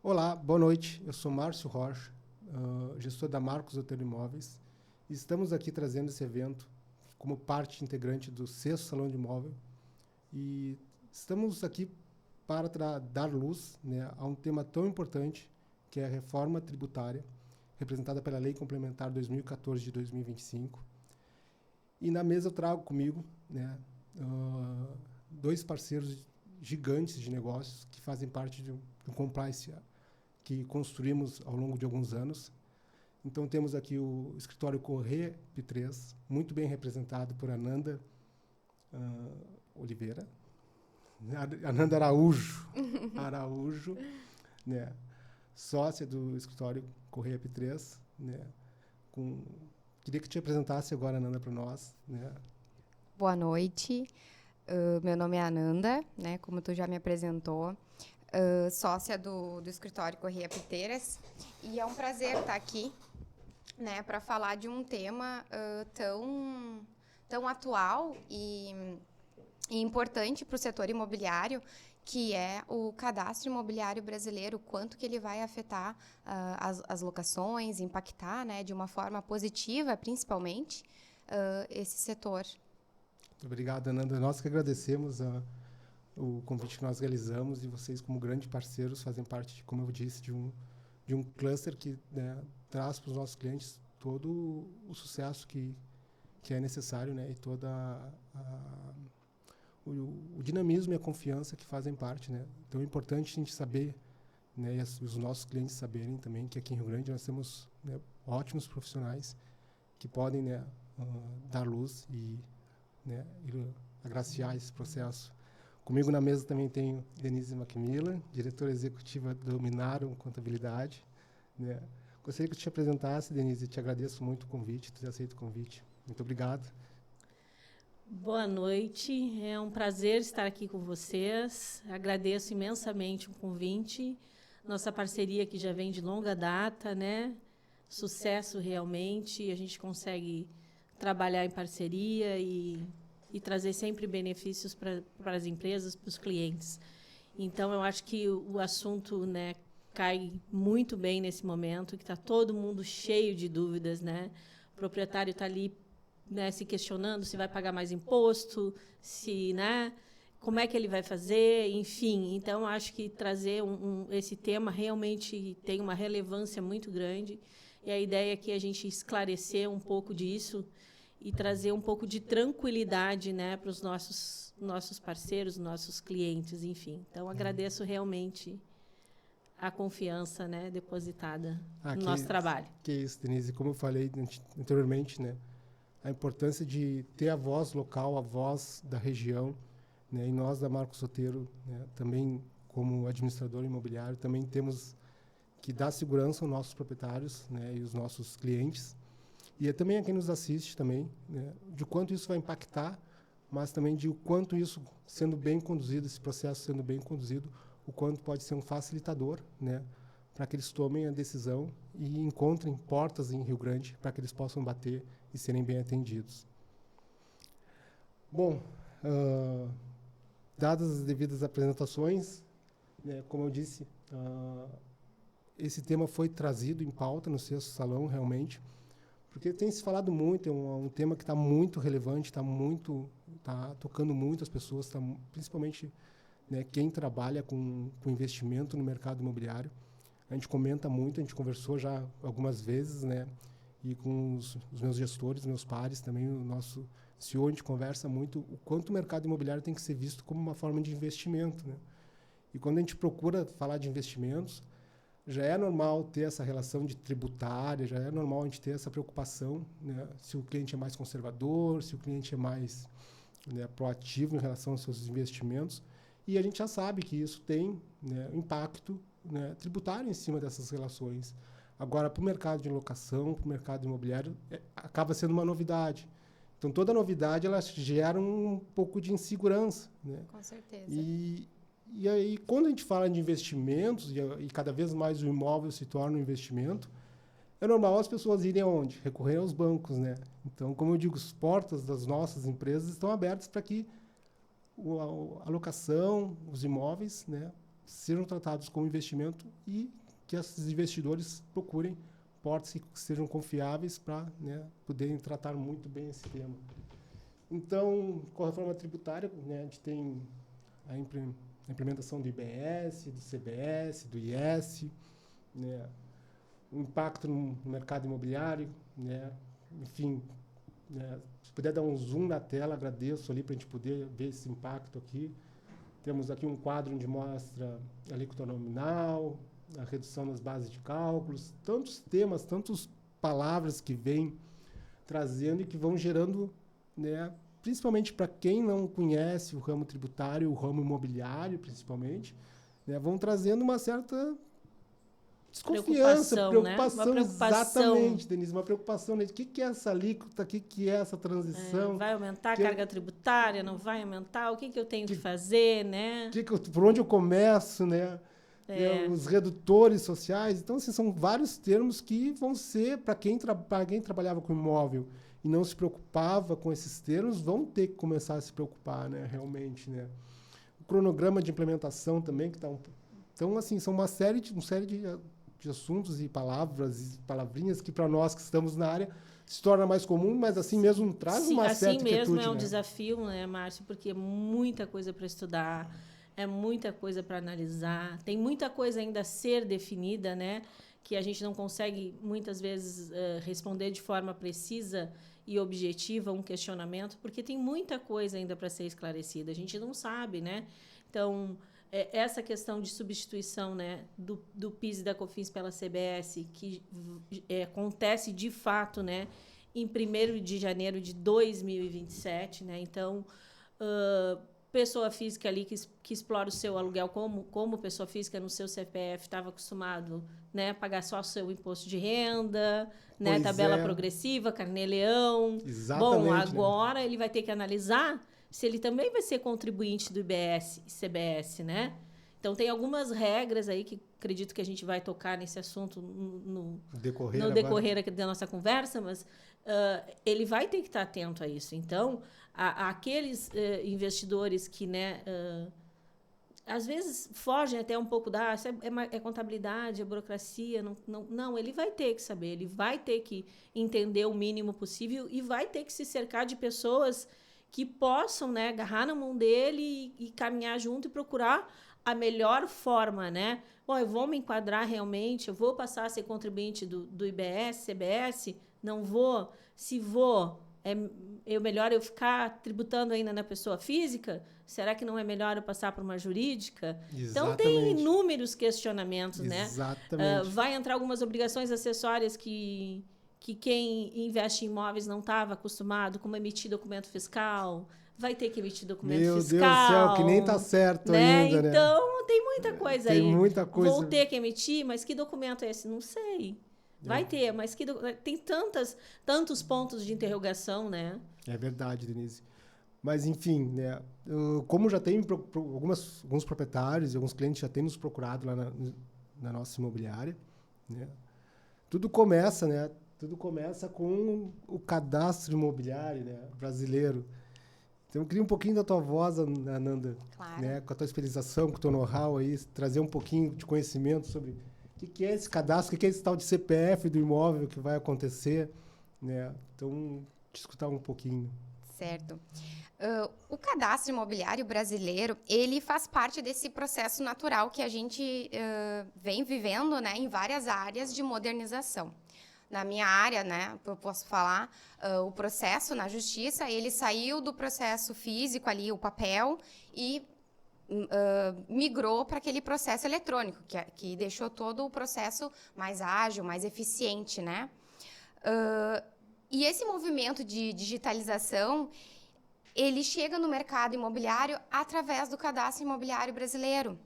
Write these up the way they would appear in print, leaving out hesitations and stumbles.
Olá, boa noite. Eu sou Márcio Rocha, gestor da Marcos Hotel Imóveis. E estamos aqui trazendo esse evento como parte integrante do sexto Salão de Imóvel. E estamos aqui para dar luz, né, a um tema tão importante, que é a reforma tributária, representada pela Lei Complementar 2014 de 2025. E na mesa eu trago comigo, né, dois parceiros gigantes de negócios que fazem parte de um compliance que construímos ao longo de alguns anos. Então, temos aqui o escritório Corrêa P3, muito bem representado por Ananda Oliveira, Ananda Araújo, né, sócia do escritório Corrêa P3, né, queria que te apresentasse agora, Ananda, para nós. Né. Boa noite, meu nome é Ananda, né, como tu já me apresentou, sócia do escritório Corrêa Piteiras, e é um prazer estar aqui, né, para falar de um tema tão atual e importante para o setor imobiliário, que é o cadastro imobiliário brasileiro, quanto que ele vai afetar as locações, impactar, né, de uma forma positiva, principalmente, esse setor. Muito obrigado, Ananda. Nós que agradecemos o convite que nós realizamos, e vocês, como grandes parceiros, fazem parte, como eu disse, de um cluster que, né, traz para os nossos clientes todo o sucesso que é necessário, né, e toda o dinamismo e a confiança que fazem parte. Né. Então é importante a gente saber, né, e os nossos clientes saberem também que aqui em Rio Grande nós temos, né, ótimos profissionais que podem, né, dar luz e, né, agraciar esse processo. Comigo na mesa também tenho Denise Macmillan, diretora executiva do Minarum Contabilidade. Né. Gostaria que eu te apresentasse, Denise, te agradeço muito o convite, ter aceito o convite. Muito obrigado. Boa noite, é um prazer estar aqui com vocês. Agradeço imensamente o convite, nossa parceria que já vem de longa data, né? Sucesso realmente, a gente consegue trabalhar em parceria e trazer sempre benefícios para as empresas, para os clientes. Então, eu acho que o assunto, né, cai muito bem nesse momento, que está todo mundo cheio de dúvidas, né? O proprietário está ali, né, se questionando se vai pagar mais imposto, se, né, como é que ele vai fazer, enfim. Então, acho que trazer esse tema realmente tem uma relevância muito grande, e a ideia é que a gente esclarecer um pouco disso e trazer um pouco de tranquilidade, né, para os nossos parceiros, nossos clientes, enfim. Então, agradeço realmente a confiança, né, depositada no nosso trabalho. Que isso, Denise. Como eu falei anteriormente, né, a importância de ter a voz local, a voz da região, né, e nós da Marcos Soteiro, né, também como administrador imobiliário, também temos que dar segurança aos nossos proprietários, né, e os nossos clientes, e também a quem nos assiste também, né, de quanto isso vai impactar, mas também de o quanto isso, sendo bem conduzido, esse processo sendo bem conduzido, o quanto pode ser um facilitador, né, para que eles tomem a decisão e encontrem portas em Rio Grande para que eles possam bater e serem bem atendidos. Bom, dadas as devidas apresentações, né, como eu disse, esse tema foi trazido em pauta no sexto salão, realmente, porque tem se falado muito, é um tema que está muito relevante, está tocando muito as pessoas, principalmente, né, quem trabalha com investimento no mercado imobiliário. A gente comenta muito, a gente conversou já algumas vezes, né, e com os meus gestores, meus pares, também o nosso CEO, a gente conversa muito o quanto o mercado imobiliário tem que ser visto como uma forma de investimento. Né. E quando a gente procura falar de investimentos, já é normal ter essa relação de tributária, já é normal a gente ter essa preocupação, né, se o cliente é mais conservador, se o cliente é mais, né, proativo em relação aos seus investimentos. E a gente já sabe que isso tem, né, impacto, né, tributário em cima dessas relações. Agora, para o mercado de locação, para o mercado imobiliário, acaba sendo uma novidade. Então, toda novidade ela gera um pouco de insegurança. Né? Com certeza. E aí, quando a gente fala de investimentos, e cada vez mais o imóvel se torna um investimento, é normal as pessoas irem aonde? Recorrer aos bancos. Né? Então, como eu digo, as portas das nossas empresas estão abertas para que a locação, os imóveis, né, sejam tratados como investimento e que esses investidores procurem portas que sejam confiáveis para, né, poderem tratar muito bem esse tema. Então, com a reforma tributária, né, a gente tem a implementação do IBS, do CBS, do IS, né, o impacto no mercado imobiliário, né, enfim, né, se puder dar um zoom na tela, agradeço ali para a gente poder ver esse impacto aqui. Temos aqui um quadro onde mostra a alíquota nominal, a redução das bases de cálculos, tantos temas, tantas palavras que vêm trazendo e que vão gerando, né, principalmente para quem não conhece o ramo tributário, o ramo imobiliário, principalmente, né, vão trazendo uma certa desconfiança, preocupação, né? Uma preocupação. Exatamente, Denise, uma preocupação, né? O que é essa alíquota, o que é essa transição? Vai aumentar a carga tributária, não vai aumentar? O que eu tenho que fazer, né? Por onde eu começo, né? Os redutores sociais. Então, assim, são vários termos que vão ser, para quem trabalhava com imóvel e não se preocupava com esses termos, vão ter que começar a se preocupar, né? Realmente, né? O cronograma de implementação também, que está Então, assim, são uma série de assuntos e palavrinhas que, para nós que estamos na área, se torna mais comum, mas assim mesmo traz uma certa inquietude. Assim mesmo é um desafio, né, Márcio? Porque é muita coisa para estudar, é muita coisa para analisar, tem muita coisa ainda a ser definida, né? Que a gente não consegue, muitas vezes, responder de forma precisa e objetiva um questionamento, porque tem muita coisa ainda para ser esclarecida. A gente não sabe, né? Então, essa questão de substituição, né, do PIS e da COFINS pela CBS, que acontece de fato, né, em 1º de janeiro de 2027, né? Então, pessoa física ali que explora o seu aluguel como pessoa física no seu CPF estava acostumado, né, a pagar só o seu imposto de renda, né, tabela progressiva, carnê-leão. Exatamente. Bom, agora ele vai ter que analisar se ele também vai ser contribuinte do IBS e CBS, né? Então, tem algumas regras aí que acredito que a gente vai tocar nesse assunto no decorrer aqui da nossa conversa, mas ele vai ter que estar atento a isso. Então, aqueles investidores que, né, às vezes fogem até um pouco é contabilidade, é burocracia, não, ele vai ter que saber, ele vai ter que entender o mínimo possível e vai ter que se cercar de pessoas que possam, né, agarrar na mão dele e caminhar junto e procurar a melhor forma, né? Bom, eu vou me enquadrar realmente, eu vou passar a ser contribuinte do IBS, CBS, não vou? Se vou, é melhor eu ficar tributando ainda na pessoa física? Será que não é melhor eu passar para uma jurídica? Exatamente. Então, tem inúmeros questionamentos, né? Exatamente. Vai entrar algumas obrigações acessórias que quem investe em imóveis não estava acostumado, como emitir documento fiscal, vai ter que emitir documento fiscal. Meu Deus do céu, que nem está certo, né, ainda, né? Então, tem muita coisa aí. Tem muita coisa. Vou ter que emitir, mas que documento é esse? Não sei. Vai ter, mas tem tantos pontos de interrogação, né? É verdade, Denise. Mas, enfim, né, como já tem alguns proprietários e alguns clientes já têm nos procurado lá na nossa imobiliária, né? Tudo começa com o cadastro imobiliário, né, brasileiro. Então, eu queria um pouquinho da tua voz, Ananda, claro, né, com a tua especialização, com o teu know-how aí, trazer um pouquinho de conhecimento sobre o que é esse cadastro, o que é esse tal de CPF do imóvel que vai acontecer, né? Então, te escutar um pouquinho. Certo. O cadastro imobiliário brasileiro, ele faz parte desse processo natural que a gente vem vivendo, né, em várias áreas de modernização. Na minha área, né, eu posso falar, o processo na justiça, ele saiu do processo físico ali, o papel, e migrou para aquele processo eletrônico, que deixou todo o processo mais ágil, mais eficiente, né? E esse movimento de digitalização, ele chega no mercado imobiliário através do cadastro imobiliário brasileiro.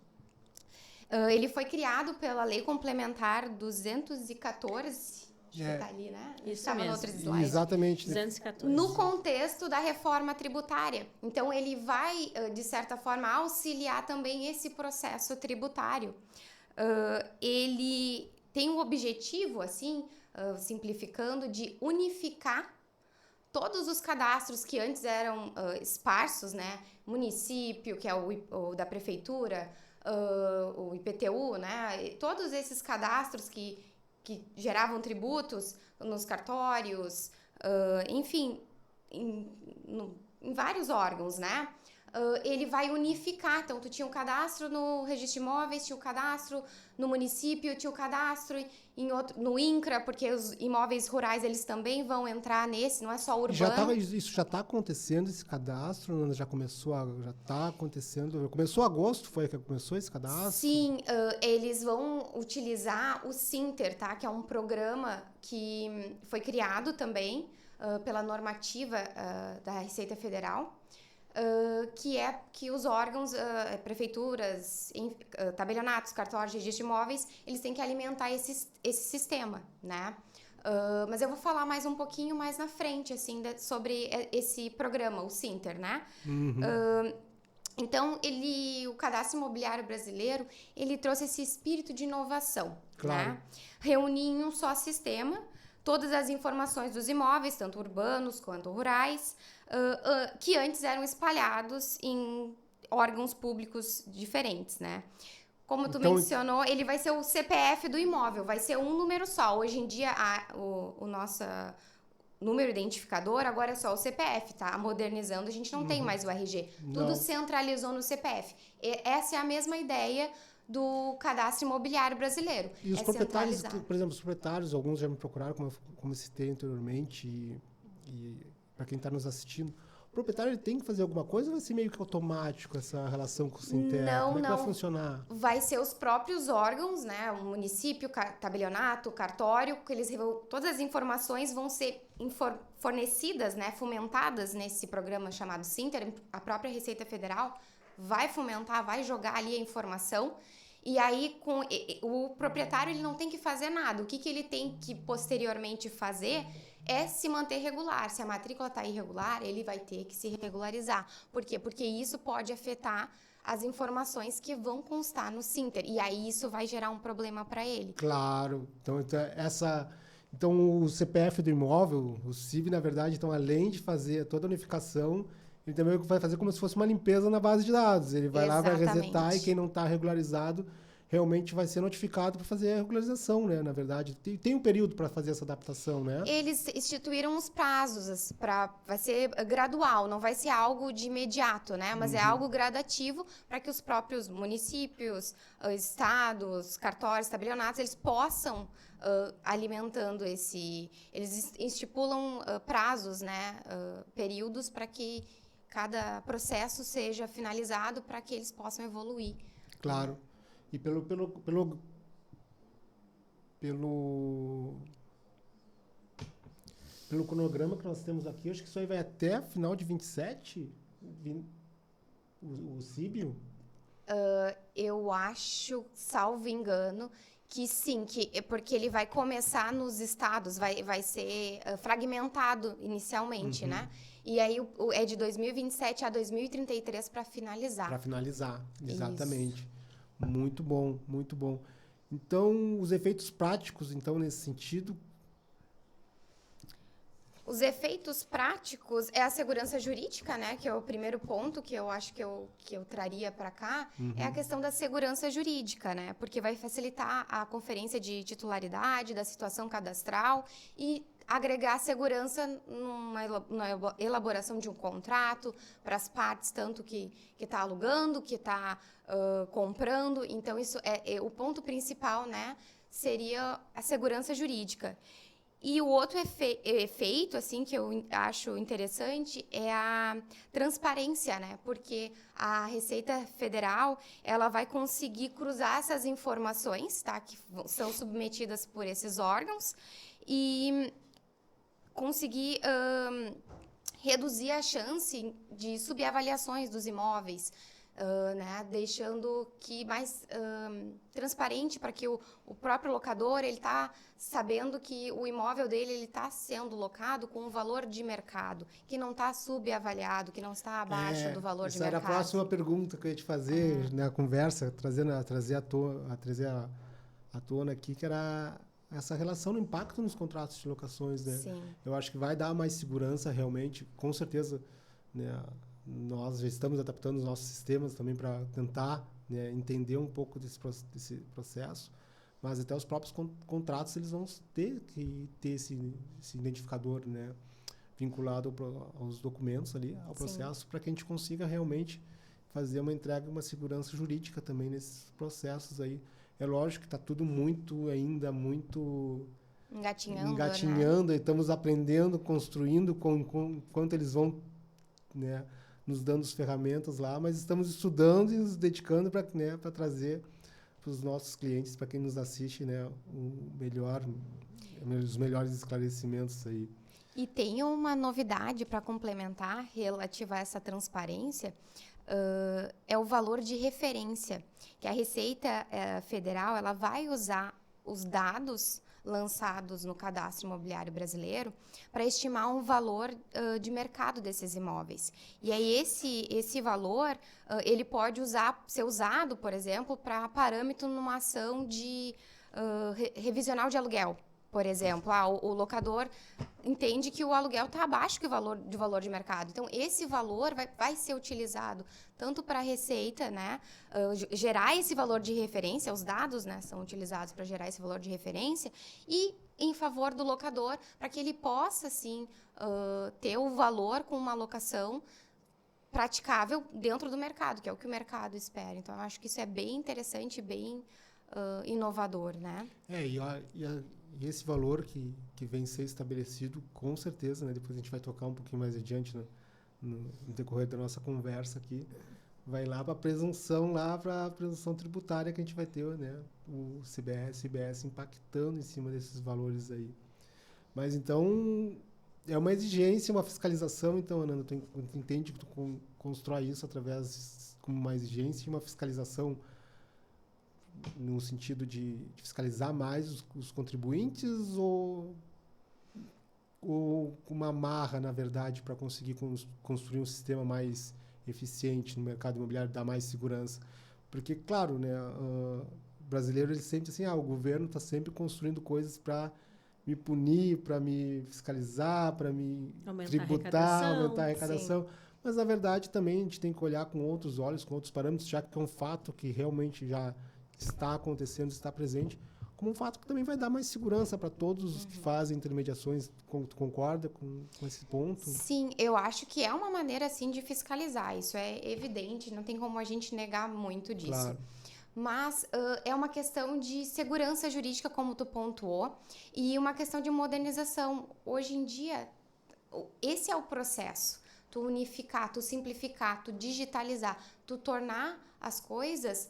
Ele foi criado pela Lei Complementar 214, acho que está ali, né? Isso estava mesmo. No outro slide. Exatamente. 214. No contexto da reforma tributária. Então, ele vai, de certa forma, auxiliar também esse processo tributário. Ele tem um objetivo, assim, simplificando, de unificar todos os cadastros que antes eram esparsos, né? Município, que é o da prefeitura, o IPTU, né? E todos esses cadastros que geravam tributos nos cartórios, enfim, em vários órgãos, né? Ele vai unificar. Então, tu tinha um cadastro no registro de imóveis, tinha o cadastro no município, tinha o cadastro no INCRA, porque os imóveis rurais eles também vão entrar nesse, não é só urbano. Isso já está acontecendo, esse cadastro? Já está acontecendo? Começou agosto, foi que começou esse cadastro? Sim, eles vão utilizar o Sinter, tá? Que é um programa que foi criado também pela normativa da Receita Federal. Que os órgãos, prefeituras, tabelionatos, cartórios, registro de imóveis, eles têm que alimentar esse sistema, né? Mas eu vou falar mais um pouquinho mais na frente, assim, sobre esse programa, o Sinter, né? Então, o cadastro imobiliário brasileiro, ele trouxe esse espírito de inovação, claro, né? Reunir em um só sistema todas as informações dos imóveis, tanto urbanos quanto rurais, que antes eram espalhados em órgãos públicos diferentes, né? Como tu mencionou, ele vai ser o CPF do imóvel, vai ser um número só. Hoje em dia, o nosso número identificador agora é só o CPF, tá? Modernizando, a gente não tem mais o RG. Tudo centralizou no CPF. Essa é a mesma ideia do cadastro imobiliário brasileiro. E os proprietários, por exemplo, os proprietários, alguns já me procuraram, como eu citei anteriormente, e para quem está nos assistindo, o proprietário ele tem que fazer alguma coisa ou vai ser meio que automático essa relação com o Sinter? Como é que vai funcionar? Vai ser os próprios órgãos, né? O município, tabelionato, cartório, que todas as informações vão ser fornecidas, né? Fomentadas nesse programa chamado Sinter. A própria Receita Federal vai fomentar, vai jogar ali a informação. E aí, o proprietário ele não tem que fazer nada. O que ele tem que posteriormente fazer é se manter regular. Se a matrícula está irregular, ele vai ter que se regularizar. Por quê? Porque isso pode afetar as informações que vão constar no Sinter. E aí isso vai gerar um problema para ele. Claro. Então, o CPF do imóvel, o CIV, na verdade, então, além de fazer toda a unificação, ele também vai fazer como se fosse uma limpeza na base de dados. Ele vai lá, vai resetar, e quem não está regularizado realmente vai ser notificado para fazer a regularização, né? Na verdade, tem um período para fazer essa adaptação, né? Eles instituíram os prazos, vai ser gradual, não vai ser algo de imediato, né? Mas é algo gradativo para que os próprios municípios, estados, cartórios, tabelionatos, eles possam alimentando eles estipulam prazos, né? Períodos para que cada processo seja finalizado para que eles possam evoluir. Claro. E pelo cronograma que nós temos aqui, acho que isso aí vai até final de 27, o Síbio? Eu acho, salvo engano, que sim, porque ele vai começar nos estados, vai ser fragmentado inicialmente, né? E aí é de 2027 a 2033 para finalizar. Para finalizar, exatamente. Isso. Muito bom, muito bom. Então, os efeitos práticos, então, nesse sentido? Os efeitos práticos é a segurança jurídica, né? Que é o primeiro ponto que eu acho que eu traria para cá. É a questão da segurança jurídica, né? Porque vai facilitar a conferência de titularidade, da situação cadastral e agregar segurança na elaboração de um contrato para as partes, tanto que está alugando, que está comprando. Então, isso o ponto principal, né? Seria a segurança jurídica. E o outro efeito, assim, que eu acho interessante é a transparência, né? Porque a Receita Federal, ela vai conseguir cruzar essas informações, tá? Que são submetidas por esses órgãos e conseguir reduzir a chance de subavaliações dos imóveis, né, deixando que mais transparente para que o próprio locador ele está sabendo que o imóvel dele ele está sendo locado com um valor de mercado, que não está subavaliado, que não está abaixo do valor de mercado. Essa era a próxima pergunta que eu ia te fazer na conversa, trazer à tona aqui, que era essa relação do impacto nos contratos de locações, né? Sim. Eu acho que vai dar mais segurança realmente, com certeza, né? nós já estamos adaptando os nossos sistemas também para tentar, né, entender um pouco desse processo, mas até os próprios contratos eles vão ter que ter esse identificador, né, vinculado aos documentos ali, ao processo, para que a gente consiga realmente fazer uma entrega, uma segurança jurídica também nesses processos aí. É lógico que está tudo ainda muito engatinhando, né? E estamos aprendendo, construindo, enquanto eles vão, né, nos dando as ferramentas lá, mas estamos estudando e nos dedicando para, né, para trazer para os nossos clientes, para quem nos assiste, né, os melhores esclarecimentos aí. E tem uma novidade para complementar relativa a essa transparência, é o valor de referência, que a Receita Federal ela vai usar os dados lançados no Cadastro Imobiliário Brasileiro para estimar um valor de mercado desses imóveis. E aí esse valor ele pode ser usado, por exemplo, para parâmetro numa ação de revisional de aluguel. Por exemplo, o locador entende que o aluguel está abaixo do valor de mercado. Então, esse valor vai ser utilizado tanto para a Receita, né, gerar esse valor de referência, os dados, né, são utilizados para gerar esse valor de referência, e em favor do locador, para que ele possa, sim, ter o valor com uma alocação praticável dentro do mercado, que é o que o mercado espera. Então, eu acho que isso é bem interessante, bem inovador, né? E esse valor que vem ser estabelecido, com certeza, né, depois a gente vai tocar um pouquinho mais adiante no decorrer da nossa conversa aqui, vai lá para a presunção tributária que a gente vai ter, né, o CBS, IBS impactando em cima desses valores aí. Mas então, é uma exigência, uma fiscalização, então, Ananda, tu entende que tu constrói isso através como uma exigência e uma fiscalização no sentido de fiscalizar mais os contribuintes ou uma amarra, na verdade, para conseguir construir um sistema mais eficiente no mercado imobiliário, dar mais segurança? Porque, claro, né, o brasileiro ele sempre assim, o governo está sempre construindo coisas para me punir, para me fiscalizar, para me tributar, aumentar a arrecadação. Sim. Mas, na verdade, também a gente tem que olhar com outros olhos, com outros parâmetros, já que é um fato que realmente já está acontecendo, está presente, como um fato que também vai dar mais segurança para todos os que fazem intermediações. Tu concorda com esse ponto? Sim, eu acho que é uma maneira, assim, de fiscalizar. Isso é evidente, não tem como a gente negar muito disso. Claro. Mas é uma questão de segurança jurídica, como tu pontuou, e uma questão de modernização. Hoje em dia, esse é o processo. Tu unificar, tu simplificar, tu digitalizar, tu tornar as coisas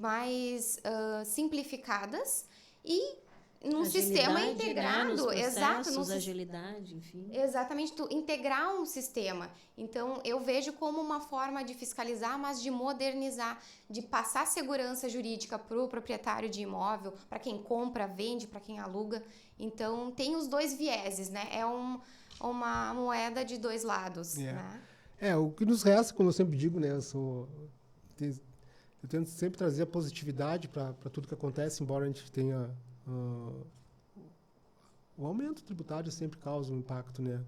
mais simplificadas e num sistema integrado. Né? Exato, agilidade, enfim. Exatamente, tu integrar um sistema. Então, eu vejo como uma forma de fiscalizar, mas de modernizar, de passar segurança jurídica para o proprietário de imóvel, para quem compra, vende, para quem aluga. Então, tem os dois vieses, né? É uma moeda de dois lados, né? O que nos resta, como eu sempre digo, né? Eu tento sempre trazer a positividade para tudo que acontece, embora a gente tenha... o aumento tributário sempre causa um impacto, né?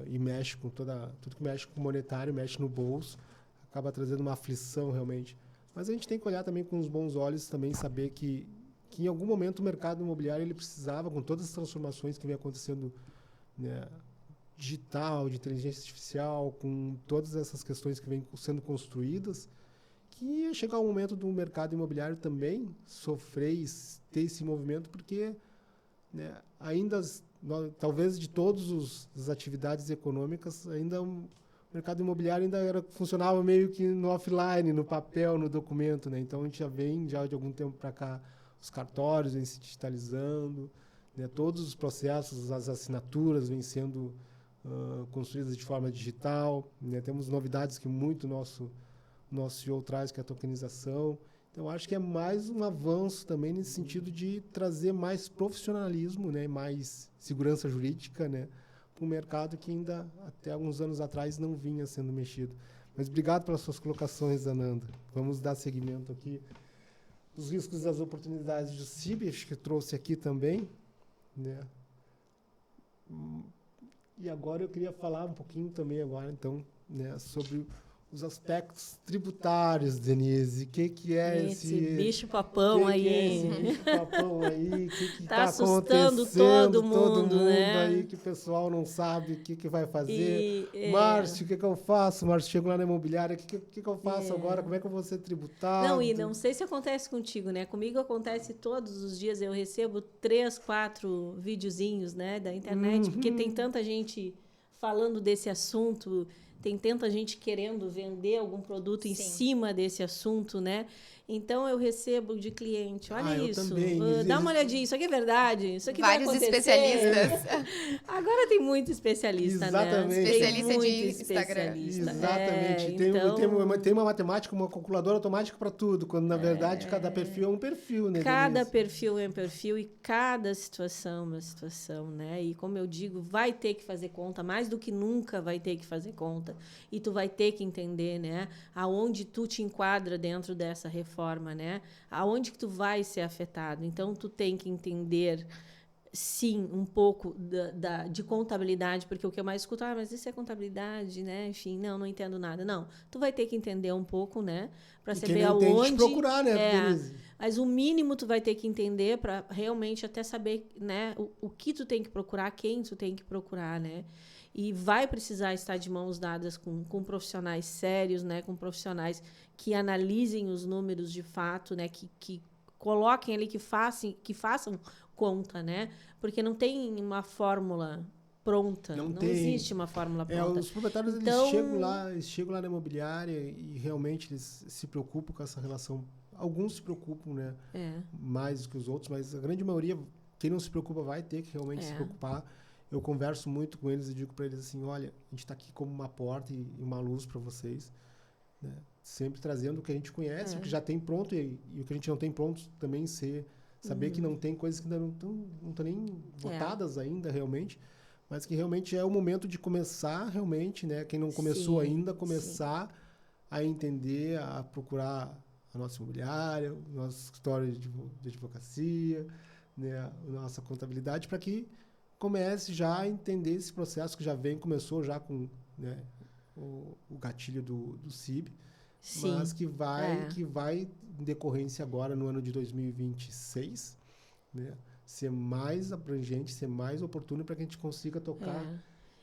E mexe com tudo que mexe com o monetário, mexe no bolso, acaba trazendo uma aflição realmente. Mas a gente tem que olhar também com os bons olhos, também saber que em algum momento o mercado imobiliário ele precisava, com todas as transformações que vem acontecendo, né, digital, de inteligência artificial, com todas essas questões que vêm sendo construídas, que ia chegar o momento do mercado imobiliário também sofrer e ter esse movimento, porque, né, ainda, talvez de todas as atividades econômicas, ainda o mercado imobiliário ainda funcionava meio que no offline, no papel, no documento, né? Então a gente já de algum tempo para cá, os cartórios vêm se digitalizando, né? Todos os processos, as assinaturas vêm sendo construídas de forma digital, né? Temos novidades que muito nosso CEO traz, que é a tokenização. Então, acho que é mais um avanço também nesse sentido de trazer mais profissionalismo, né, mais segurança jurídica, né, para um mercado que ainda, até alguns anos atrás, não vinha sendo mexido. Mas obrigado pelas suas colocações, Ananda. Vamos dar seguimento aqui. Os riscos e as oportunidades do CIB, acho que trouxe aqui também, né. E agora eu queria falar um pouquinho também, então, né, sobre os aspectos tributários, Denise. O que é esse bicho-papão aí? Que é esse bicho-papão aí? O que tá assustando todo mundo, né? aí, que o pessoal não sabe o que vai fazer. Márcio, o que eu faço? Márcio, chego lá na imobiliária, o que eu faço agora? Como é que eu vou ser tributado? Não, e não sei se acontece contigo, né? Comigo acontece todos os dias, eu recebo 3, 4 videozinhos, né, da internet, porque tem tanta gente falando desse assunto, tem tanta gente querendo vender algum produto em cima desse assunto, né? Então, eu recebo de cliente, olha isso, dá uma olhadinha, isso aqui é verdade, isso aqui Vários vai acontecer. especialistas. Agora tem muito especialista, Exatamente. né? Especialista tem muito de especialista. Exatamente. Tem uma matemática, uma calculadora automática para tudo, quando, na verdade, cada perfil é um perfil, né, Cada Denise? perfil é um perfil e cada situação é uma situação, né? E, como eu digo, vai ter que fazer conta, mais do que nunca vai ter que fazer conta. E tu vai ter que entender, né? Aonde tu te enquadra dentro dessa reforma, né? Aonde que tu vai ser afetado. Então, tu tem que entender, sim, um pouco de contabilidade, porque o que eu mais escuto, mas isso é contabilidade, né? Enfim, não entendo nada. Não, tu vai ter que entender um pouco, né? Para saber aonde... procurar, né, Denise? Mas o mínimo tu vai ter que entender para realmente até saber, né, o que tu tem que procurar, quem tu tem que procurar, né? E vai precisar estar de mãos dadas com profissionais sérios, né? Com profissionais que analisem os números de fato, né? Que coloquem ali, que façam conta, né? Porque não tem uma fórmula pronta. Não existe uma fórmula pronta. Os proprietários eles chegam lá na imobiliária e realmente eles se preocupam com essa relação. Alguns se preocupam, né? Mais do que os outros, mas a grande maioria, quem não se preocupa, vai ter que realmente se preocupar. Eu converso muito com eles e digo para eles assim, olha, a gente está aqui como uma porta e uma luz para vocês, né? Sempre trazendo o que a gente conhece, o que já tem pronto e o que a gente não tem pronto também saber que não tem coisas que ainda não estão nem votadas ainda realmente, mas que realmente é o momento de começar realmente, né? Quem não começou ainda, começar a entender, a procurar a nossa imobiliária, o nosso escritório de advocacia, né? A nossa contabilidade, para que comece já a entender esse processo que começou já com, né, o gatilho do CIB, mas que vai em decorrência agora no ano de 2026, né, ser mais abrangente, ser mais oportuno para que a gente consiga tocar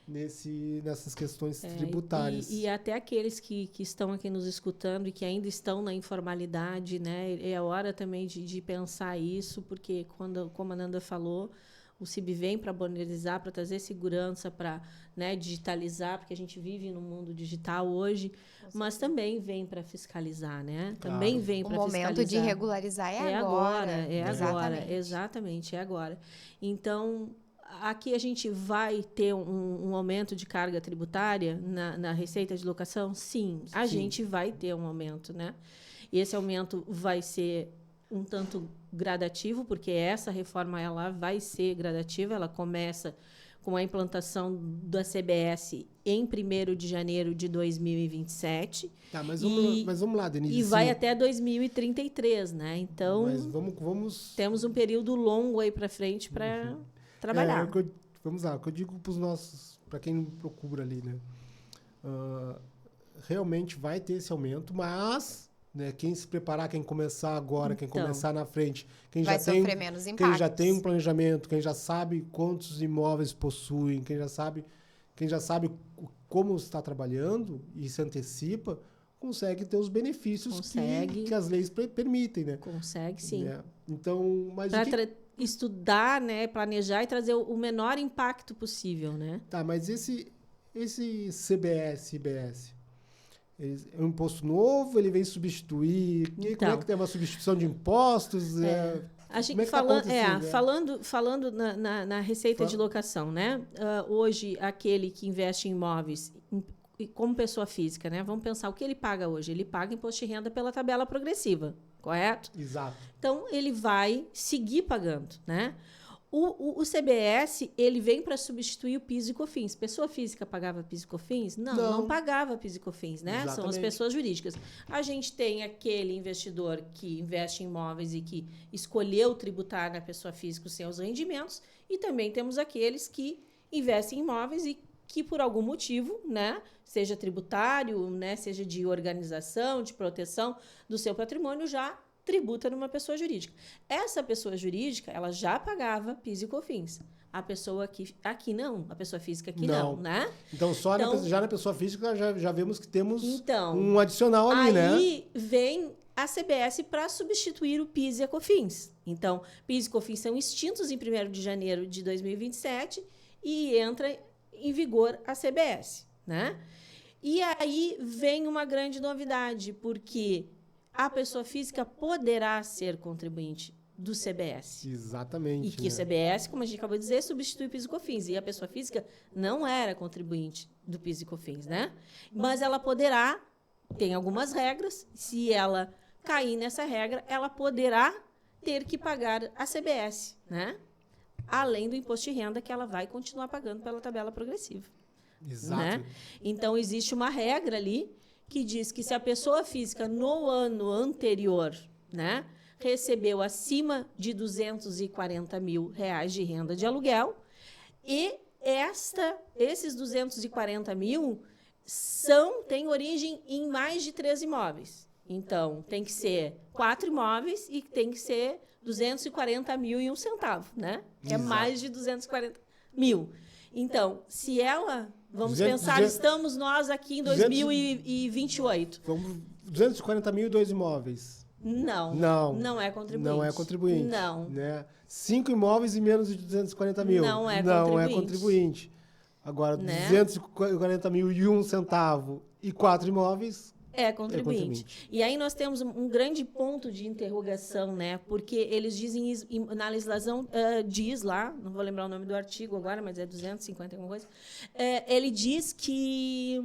nessas questões tributárias. E até aqueles que estão aqui nos escutando e que ainda estão na informalidade, né, é a hora também de pensar isso, porque como a Nanda falou, o CIB vem para modernizar, para trazer segurança, para, né, digitalizar, porque a gente vive no mundo digital hoje, mas também vem para fiscalizar, né? Claro. Também vem para fiscalizar. O momento de regularizar é agora. Exatamente, é agora. Então, aqui a gente vai ter um aumento de carga tributária na receita de locação? Sim, a gente vai ter um aumento, né? E esse aumento vai ser um tanto gradativo, porque essa reforma ela vai ser gradativa, ela começa com a implantação da CBS em 1º de janeiro de 2027. Tá, mas vamos lá, Denise. E vai até 2033, né? Então, mas vamos... temos um período longo aí para frente para trabalhar. Vamos lá, o que eu digo para os nossos, para quem procura ali, né? Realmente vai ter esse aumento, mas... né, quem se preparar, quem começar agora, quem começar na frente, quem já tem um planejamento, quem já sabe quantos imóveis possuem, quem já sabe como está trabalhando e se antecipa, consegue ter os benefícios que as leis permitem, né? Consegue, sim. Né? Então, mas estudar, né, planejar e trazer o menor impacto possível, né? Tá, mas esse CBS, IBS, é um imposto novo, ele vem substituir. Então, como é que tem uma substituição de impostos? A gente falando na receita de locação, né? Hoje, aquele que investe em imóveis, como pessoa física, né? Vamos pensar o que ele paga hoje. Ele paga imposto de renda pela tabela progressiva, correto? Exato. Então, ele vai seguir pagando, né? O CBS, ele vem para substituir o PIS e COFINS. Pessoa física pagava PIS e COFINS? Não pagava PIS e COFINS, né? Exatamente. São as pessoas jurídicas. A gente tem aquele investidor que investe em imóveis e que escolheu tributar na pessoa física os seus rendimentos, e também temos aqueles que investem em imóveis e que por algum motivo, né, seja tributário, né, seja de organização, de proteção do seu patrimônio, já tributa numa pessoa jurídica. Essa pessoa jurídica, ela já pagava PIS e COFINS. A pessoa aqui não, a pessoa física aqui não, né? Então, Então, já na pessoa física, já vemos que temos então, um adicional ali, né? Aí vem a CBS para substituir o PIS e a COFINS. Então, PIS e COFINS são extintos em 1º de janeiro de 2027 e entra em vigor a CBS, né? E aí vem uma grande novidade, porque a pessoa física poderá ser contribuinte do CBS. Exatamente. E que o CBS, como a gente acabou de dizer, substitui o PIS e COFINS. E a pessoa física não era contribuinte do PIS e COFINS, né? Mas ela poderá, tem algumas regras, se ela cair nessa regra, ela poderá ter que pagar a CBS, né? Além do imposto de renda que ela vai continuar pagando pela tabela progressiva. Exato. Né? Então, existe uma regra ali que diz que se a pessoa física no ano anterior, né, recebeu acima de R$240 mil de renda de aluguel, e esses 240 mil têm origem em mais de 3 imóveis. Então, tem que ser 4 imóveis e tem que ser 240 mil e 1 centavo, né? É mais de 240 mil. Então, se ela... Vamos pensar, estamos nós aqui em 2028. Vamos 240 mil e 2 imóveis. Não é contribuinte. Não é contribuinte. Não. Né? 5 imóveis e menos de 240 mil. Não é contribuinte. Agora, né? 240 mil e 1 centavo e 4 imóveis... É contribuinte. E aí nós temos um grande ponto de interrogação, né? Porque eles dizem, na legislação, diz lá, não vou lembrar o nome do artigo agora, mas é 250 alguma coisa, ele diz que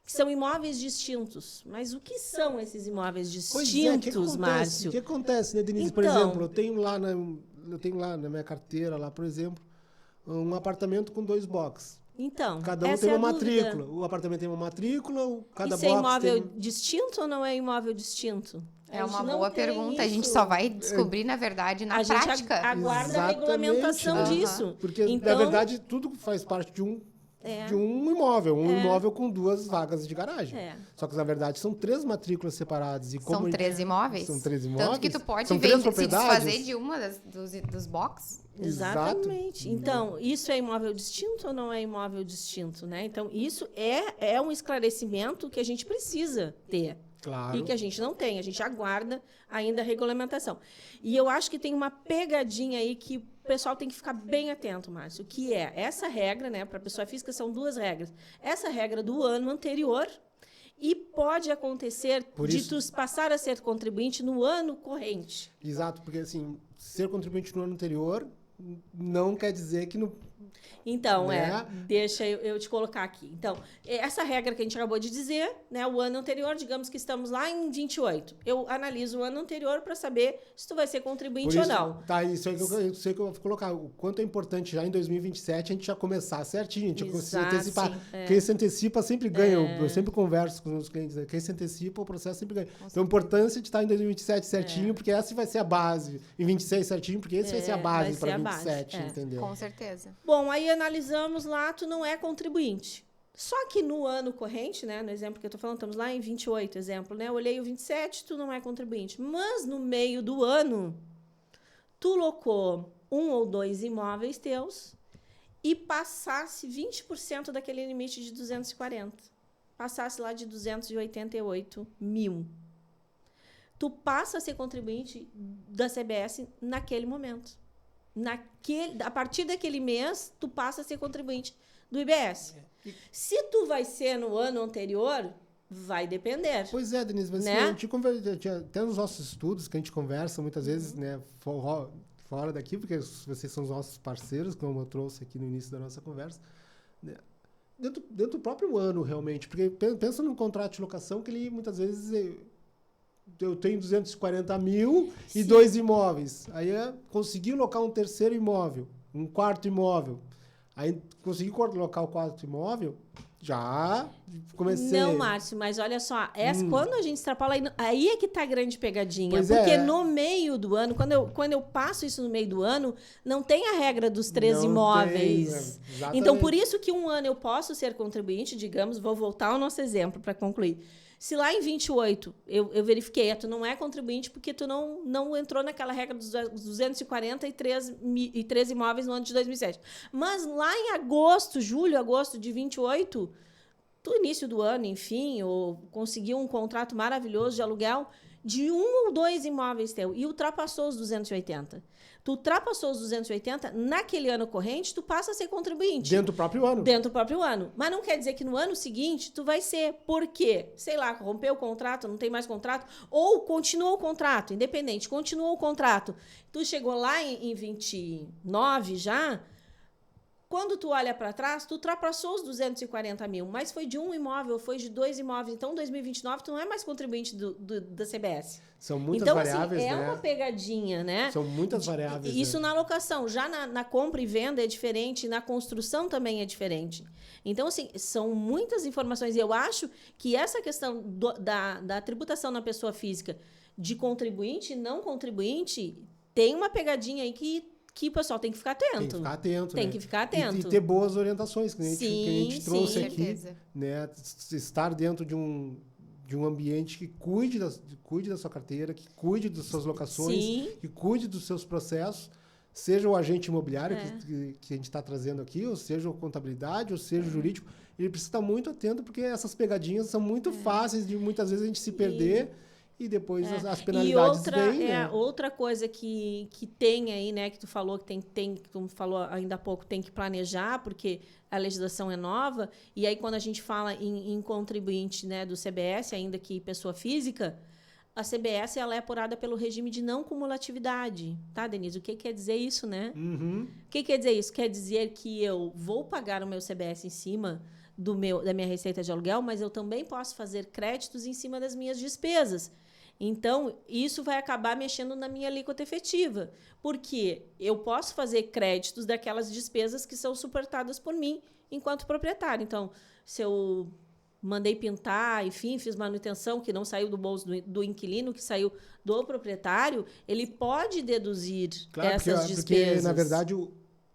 são imóveis distintos. Mas o que são esses imóveis distintos, Márcio? O que acontece, né, Denise? Por exemplo, eu tenho lá na minha carteira, lá, por exemplo, um apartamento com 2 boxes. Então, cada um tem uma matrícula. O apartamento tem uma matrícula, cada box é imóvel distinto ou não é imóvel distinto? É uma boa pergunta. Isso. A gente só vai descobrir, na verdade, na prática. A gente aguarda a regulamentação disso. Porque, na verdade, tudo faz parte de um imóvel. Um imóvel com 2 vagas de garagem. Só que, na verdade, são 3 matrículas separadas. E são 3 imóveis? São 3 imóveis. Tanto que tu pode se desfazer de uma dos boxes. Exatamente. Então, isso é imóvel distinto ou não é imóvel distinto, né? Então, isso é um esclarecimento que a gente precisa ter. Claro. E que a gente não tem. A gente aguarda ainda a regulamentação. E eu acho que tem uma pegadinha aí que o pessoal tem que ficar bem atento, Márcio, que é essa regra, né? Para a pessoa física são 2 regras. Essa regra do ano anterior e pode acontecer tu passar a ser contribuinte no ano corrente. Exato, porque assim, ser contribuinte no ano anterior não quer dizer que no... Então, deixa eu te colocar aqui. Então, essa regra que a gente acabou de dizer, né, o ano anterior, digamos que estamos lá em 28. Eu analiso o ano anterior para saber se tu vai ser contribuinte ou não. Tá, isso é que eu sei que eu vou colocar. O quanto é importante já em 2027 a gente já começar certinho, a gente já se antecipar. Quem se antecipa sempre ganha. Eu sempre converso com os meus clientes. Quem se antecipa, o processo sempre ganha. Então, a importância de estar em 2027 certinho, porque essa vai ser a base. Em 26 certinho, porque esse vai ser a base para 27, entendeu? Com certeza. Bom, aí analisamos lá, tu não é contribuinte. Só que no ano corrente, né, no exemplo que eu estou falando, estamos lá em 28, exemplo, né? Eu olhei o 27, tu não é contribuinte. Mas no meio do ano, tu locou 1 ou 2 imóveis teus e passasse 20% daquele limite de 240. Passasse lá de 288 mil. Tu passa a ser contribuinte da CBS naquele momento. A partir daquele mês, tu passa a ser contribuinte do IBS. Se tu vai ser no ano anterior, vai depender. Pois é, Denise, mas né? Até nos nossos estudos que a gente conversa muitas vezes, né, fora daqui, porque vocês são os nossos parceiros, como eu trouxe aqui no início da nossa conversa, né, dentro do próprio ano, realmente, porque pensa num contrato de locação que ele, muitas vezes... Eu tenho 240 mil e 2 imóveis. Aí consegui locar um terceiro imóvel, um quarto imóvel. Aí consegui colocar o quarto imóvel, Já comecei. Não, Márcio, mas olha só, quando a gente extrapola, aí é que tá a grande pegadinha. Pois porque é. no meio do ano, quando eu passo isso no meio do ano, não tem a regra dos 3 Não imóveis. tem, exatamente. Então, por isso que um ano eu posso ser contribuinte, digamos, vou voltar ao nosso exemplo para concluir. Se lá em 28 eu verifiquei, tu não é contribuinte porque tu não entrou naquela regra dos 243 imóveis no ano de 2007. Mas lá em julho, agosto de 28, do início do ano, enfim, ou conseguiu um contrato maravilhoso de aluguel de 1 ou 2 imóveis teu e ultrapassou os 280. Tu ultrapassou os 280, naquele ano corrente, tu passa a ser contribuinte. Dentro do próprio ano. Dentro do próprio ano. Mas não quer dizer que no ano seguinte tu vai ser. Por quê? Sei lá, rompeu o contrato, não tem mais contrato, ou continuou o contrato, independente, continuou o contrato. Tu chegou lá em 29 já. Quando tu olha para trás, tu ultrapassou os 240 mil, mas foi de um imóvel, foi de 2 imóveis. Então, em 2029, tu não é mais contribuinte da CBS. São muitas então, variáveis, assim, né? É uma pegadinha, né? São muitas variáveis. Isso né? na locação. Já na compra e venda é diferente, na construção também é diferente. Então, assim, são muitas informações. E eu acho que essa questão da tributação na pessoa física de contribuinte e não contribuinte tem uma pegadinha aí que o pessoal tem que ficar atento. Tem que ficar atento, Tem né? que ficar atento. E ter boas orientações, que a gente trouxe sim, aqui. certeza. Né? Estar dentro de um ambiente que cuide da sua carteira, que cuide das suas locações, Sim. que cuide dos seus processos, seja o agente imobiliário que a gente está trazendo aqui, ou seja a contabilidade, ou seja o jurídico. Ele precisa estar muito atento, porque essas pegadinhas são muito fáceis de muitas vezes a gente se perder. E depois as penalidades vêm, né? Outra coisa que tem aí, né, que tu falou que tu falou ainda há pouco, tem que planejar, porque a legislação é nova, e aí quando a gente fala em contribuinte, né, do CBS, ainda que pessoa física, a CBS ela é apurada pelo regime de não cumulatividade, tá, Denise? O que quer dizer isso, né? Uhum. O que quer dizer isso? Quer dizer que eu vou pagar o meu CBS em cima da minha receita de aluguel, mas eu também posso fazer créditos em cima das minhas despesas. Então, isso vai acabar mexendo na minha alíquota efetiva, porque eu posso fazer créditos daquelas despesas que são suportadas por mim enquanto proprietário. Então, se eu mandei pintar, enfim, fiz manutenção que não saiu do bolso do inquilino, que saiu do proprietário, ele pode deduzir essas despesas. Porque, na verdade,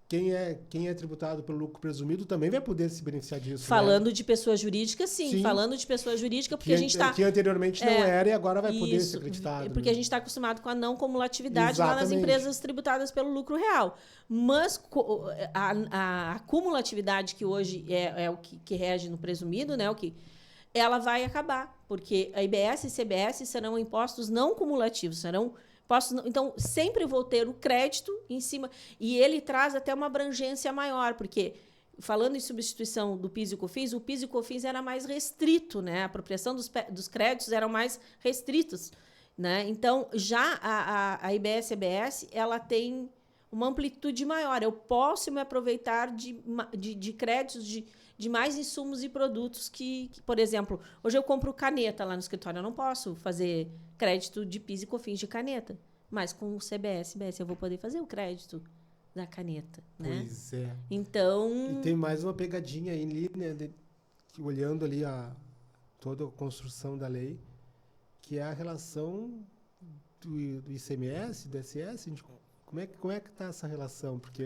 quem é tributado pelo lucro presumido também vai poder se beneficiar disso. Falando né? de pessoa jurídica, sim. Falando de pessoa jurídica, porque a gente está... Que anteriormente não era e agora vai poder ser acreditado. Porque né? a gente está acostumado com a não cumulatividade Exatamente. lá nas empresas tributadas pelo lucro real. Mas a cumulatividade, que hoje é o que rege no presumido, né, ela vai acabar, porque a IBS e CBS serão impostos não cumulativos, então, sempre vou ter o crédito em cima. E ele traz até uma abrangência maior, porque, falando em substituição do PIS e COFINS, o PIS e COFINS era mais restrito, né? A apropriação dos créditos eram mais restritos. Né? Então, já a IBS e CBS, ela tem uma amplitude maior. Eu posso me aproveitar de créditos de mais insumos e produtos que, por exemplo, hoje eu compro caneta lá no escritório, eu não posso fazer crédito de PIS e COFINS de caneta, mas com o CBS eu vou poder fazer o crédito da caneta. Né? Pois é. Então... E tem mais uma pegadinha aí, né, olhando ali toda a construção da lei, que é a relação do ICMS, do ISS. Como é que está essa relação? Porque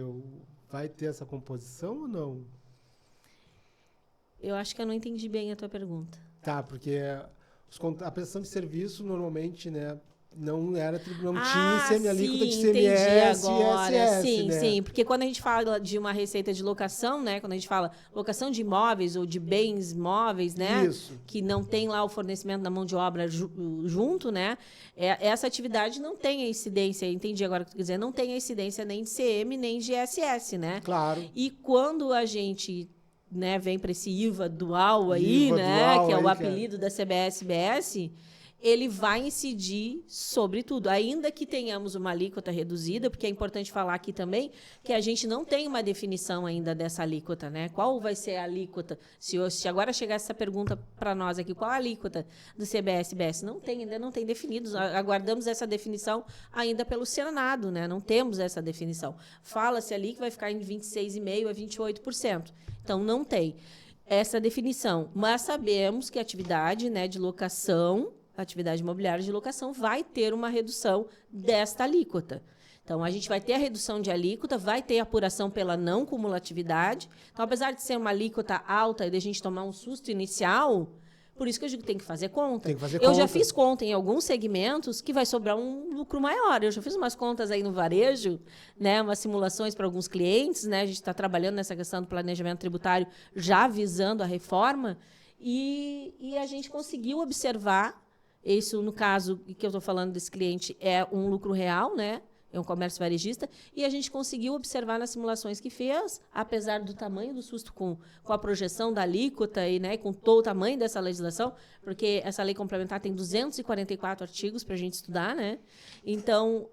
vai ter essa composição ou não? Eu acho que eu não entendi bem a tua pergunta. Tá, porque a prestação de serviço normalmente, né, não tinha alíquota de ICMS agora. e ISS, sim, né? sim, porque quando a gente fala de uma receita de locação, né, quando a gente fala locação de imóveis ou de bens móveis, né, Isso. que não tem lá o fornecimento da mão de obra junto, né, essa atividade não tem a incidência, entendi agora o que tu quer dizer, não tem a incidência nem de CM nem de ISS, né? Claro. E quando a gente, né, vem para esse IVA dual aí, né, que é o apelido da CBS-BS, ele vai incidir sobre tudo, ainda que tenhamos uma alíquota reduzida, porque é importante falar aqui também que a gente não tem uma definição ainda dessa alíquota, né? Qual vai ser a alíquota? Se agora chegar essa pergunta para nós aqui, qual a alíquota do CBS-BS? Ainda não tem definido, aguardamos essa definição ainda pelo Senado, né? Não temos essa definição. Fala-se ali que vai ficar em 26,5% a 28%. Então, não tem. essa definição. Mas sabemos que a atividade, né, de locação, a atividade imobiliária de locação, vai ter uma redução desta alíquota. Então, a gente vai ter a redução de alíquota, vai ter apuração pela não cumulatividade. Então, apesar de ser uma alíquota alta e de a gente tomar um susto inicial, por isso que eu digo que tem que fazer conta. Tem que fazer Eu já conta. fiz conta em alguns segmentos que vai sobrar um lucro maior. Eu já fiz umas contas aí no varejo, né, umas simulações para alguns clientes, né, a gente está trabalhando nessa questão do planejamento tributário, já visando a reforma, e a gente conseguiu observar, isso no caso que eu estou falando desse cliente, é um lucro real, né? É um comércio varejista, e a gente conseguiu observar nas simulações que fez, apesar do tamanho do susto com a projeção da alíquota e, né, com todo o tamanho dessa legislação, porque essa lei complementar tem 244 artigos para a gente estudar, né? Então,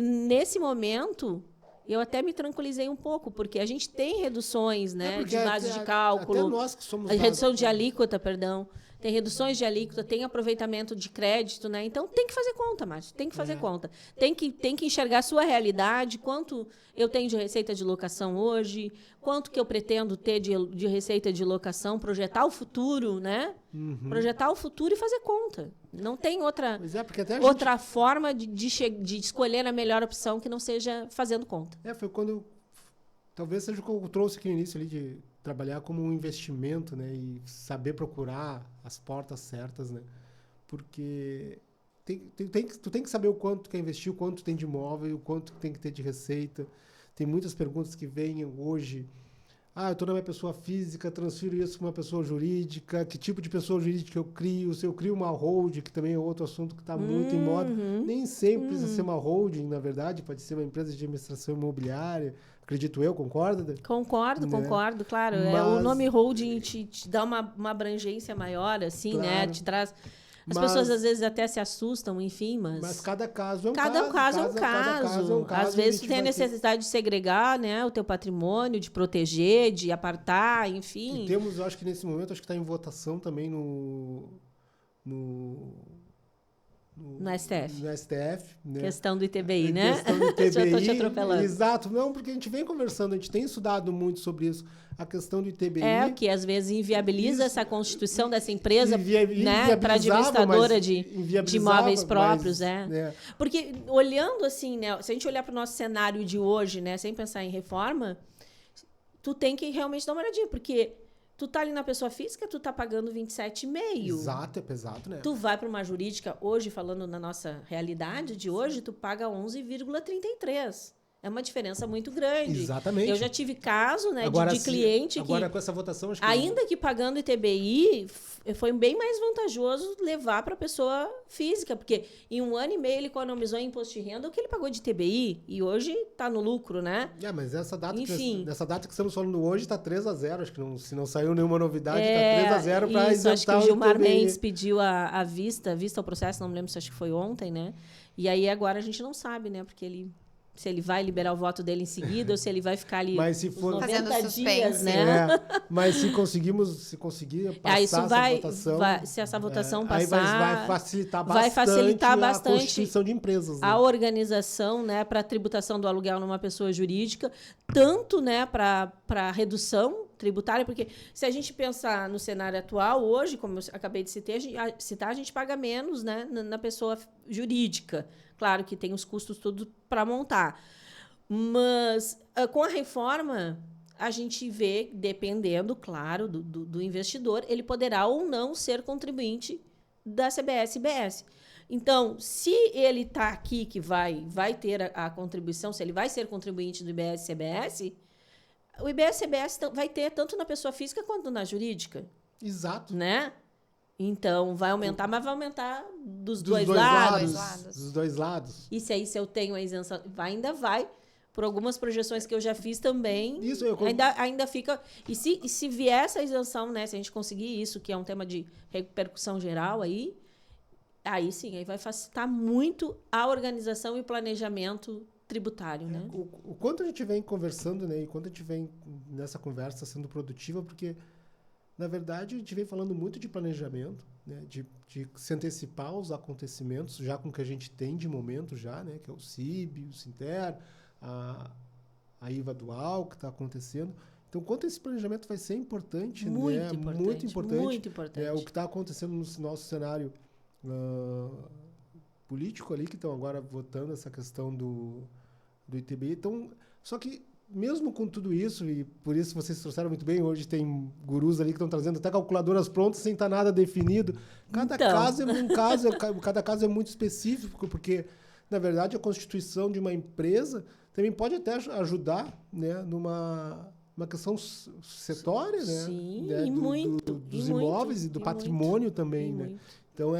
nesse momento, eu até me tranquilizei um pouco, porque a gente tem reduções, né, de base de cálculo, até nós que somos redução de alíquota, perdão, tem reduções de alíquota, tem aproveitamento de crédito, né? Então, tem que fazer conta, Márcio, tem que fazer conta. Tem que enxergar a sua realidade, quanto eu tenho de receita de locação hoje, quanto que eu pretendo ter de receita de locação, projetar o futuro, né? Projetar o futuro e fazer conta. Não tem outra, Pois é, porque até outra forma de escolher a melhor opção que não seja fazendo conta. foi quando... Talvez seja o que eu trouxe aqui no início ali de trabalhar como um investimento, né? E saber procurar as portas certas, né? Porque tu tem que saber o quanto tu quer investir, o quanto tu tem de imóvel, o quanto tem que ter de receita. Tem muitas perguntas que vêm hoje. Eu estou na minha pessoa física, transfiro isso para uma pessoa jurídica, que tipo de pessoa jurídica eu crio, se eu crio uma holding, que também é outro assunto que está muito em moda. Nem sempre precisa ser uma holding, na verdade, pode ser uma empresa de administração imobiliária, acredito eu, concorda? Concordo, claro. O nome holding te dá uma abrangência maior, assim, Claro. né? Te traz... As pessoas às vezes até se assustam, enfim, Mas cada caso é um cada caso. caso é um Cada caso. é um caso. Às vezes tu tem a necessidade de segregar, né, o teu patrimônio, de proteger, de apartar, enfim. E temos, eu acho que nesse momento, acho que está em votação também no STF. No STF, né? Questão do ITBI, né? Questão do ITBI. Já estou te atropelando. Exato. Não, porque a gente vem conversando, a gente tem estudado muito sobre isso. A questão do ITBI. Que às vezes inviabiliza essa constituição dessa empresa, né, inviabilizava, para administradora mas de imóveis próprios, né? Porque olhando assim, né, se a gente olhar para o nosso cenário de hoje, né, sem pensar em reforma, tu tem que realmente dar uma olhadinha, porque tu tá ali na pessoa física, tu tá pagando 27,5. Exato, é pesado, né? Tu vai para uma jurídica, hoje, falando na nossa realidade de hoje, tu paga 11,33. É uma diferença muito grande. Exatamente. Eu já tive caso, né, agora, de cliente que... Agora, com essa votação, acho que... Ainda que pagando ITBI, foi bem mais vantajoso levar para a pessoa física, porque em 1 ano e meio ele economizou em imposto de renda o que ele pagou de ITBI, e hoje está no lucro, né? Mas essa data, Enfim. Nessa data que estamos falando hoje está 3-0, acho que se não saiu nenhuma novidade, está 3-0 para isso, acho que o isentar Gilmar ITBI. Mendes pediu a vista ao processo, não me lembro se acho que foi ontem, né? E aí agora a gente não sabe, né? Porque se ele vai liberar o voto dele em seguida ou se ele vai ficar ali Mas se for 90 dias, né? Mas se conseguir passar isso essa votação... se essa votação aí passar... vai facilitar bastante a constituição de empresas. Né? A organização, né, para a tributação do aluguel numa pessoa jurídica, tanto, né, para redução tributária, porque se a gente pensar no cenário atual, hoje, como eu acabei de citar, a gente paga menos, né, na pessoa jurídica. Claro que tem os custos tudo para montar. Mas, com a reforma, a gente vê, dependendo, claro, do investidor, ele poderá ou não ser contribuinte da CBS e IBS. Então, se ele está aqui, que vai ter a contribuição, se ele vai ser contribuinte do IBS e CBS, o IBS e CBS vai ter tanto na pessoa física quanto na jurídica. Exato. Né? Então, vai aumentar, mas vai aumentar dos dois lados. Dos dois lados. E se eu tenho a isenção, ainda vai. Por algumas projeções que eu já fiz também, isso, ainda fica... E se vier essa isenção, né, se a gente conseguir isso, que é um tema de repercussão geral aí sim, aí vai facilitar muito a organização e planejamento tributário, né? O quanto a gente vem conversando, né, e quanto a gente vem nessa conversa sendo produtiva, porque... Na verdade, a gente vem falando muito de planejamento, né? de se antecipar aos acontecimentos, já com o que a gente tem de momento já, né? Que é o CIB, o Sinter, a IVA dual que está acontecendo. Então, quanto esse planejamento vai ser importante, Muito né? importante. Muito importante. Muito importante. O que está acontecendo no nosso cenário político ali, que estão agora votando essa questão do ITBI. Então, só que, mesmo com tudo isso, e por isso vocês trouxeram muito bem, hoje tem gurus ali que estão trazendo até calculadoras prontas sem estar nada definido. Cada caso é um caso, cada caso é muito específico, porque, na verdade, a constituição de uma empresa também pode até ajudar, né, numa questão sucessória, né? Sim, né, e muito. Dos imóveis e do patrimônio também, né? Muito. Então,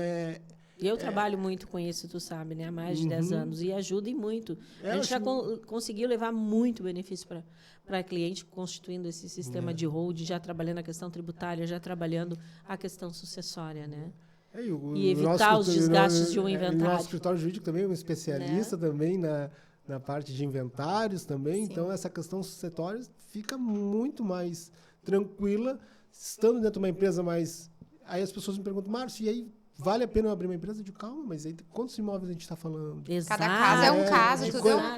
Eu trabalho muito com isso, tu sabe, né? Há mais de 10 anos. E ajuda e muito. A gente já conseguiu levar muito benefício para a cliente, constituindo esse sistema de holding, já trabalhando a questão tributária, já trabalhando a questão sucessória, né? E evitar os desgastes de um inventário. O nosso escritório jurídico também é um especialista também na parte de inventários também. Sim. Então, essa questão sucessória fica muito mais tranquila, estando dentro de uma empresa mais... Aí as pessoas me perguntam, Márcio, e aí vale a pena eu abrir uma empresa? De calma, mas aí quantos imóveis a gente está falando? Exato. Cada caso é um caso.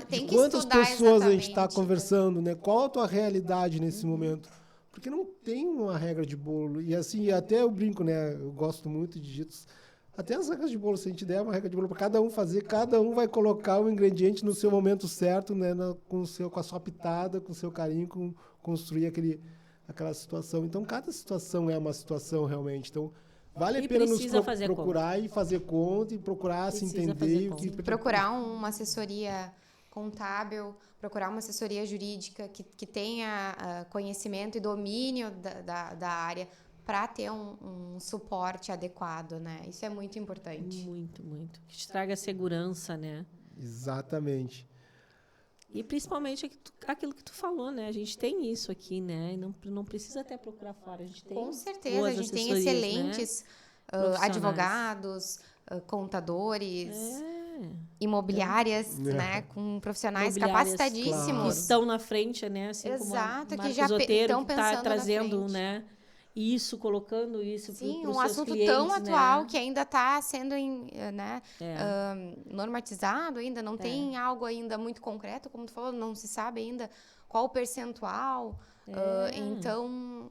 Tem que quantas estudar pessoas a gente está conversando, né? Qual a tua realidade nesse momento? Porque não tem uma regra de bolo. E assim, até eu brinco, né? Eu gosto muito de ditos. Até as regras de bolo, se a gente der uma regra de bolo para cada um fazer, cada um vai colocar o ingrediente no seu momento certo, né? Com a sua pitada, com o seu carinho, construir aquela situação. Então, cada situação é uma situação realmente. Então, vale a pena nos procurar e fazer conta e procurar se entender. Procurar uma assessoria contábil, procurar uma assessoria jurídica que tenha conhecimento e domínio da área para ter um suporte adequado, né? Isso é muito importante. Muito, muito. Que te traga segurança, né? Exatamente. E principalmente aquilo que tu falou, né? A gente tem isso aqui, né? E não precisa até procurar fora. A gente tem com certeza, a gente tem excelentes, né? Advogados, contadores, imobiliárias, né? Com profissionais capacitadíssimos. Claro. Que estão na frente, né? Assim, exato, como que já estão pensando, está trazendo, né? Isso, colocando isso para os seus clientes. Sim, um assunto tão atual que ainda está sendo normatizado ainda, não tem algo ainda muito concreto, como tu falou, não se sabe ainda qual o percentual. Então...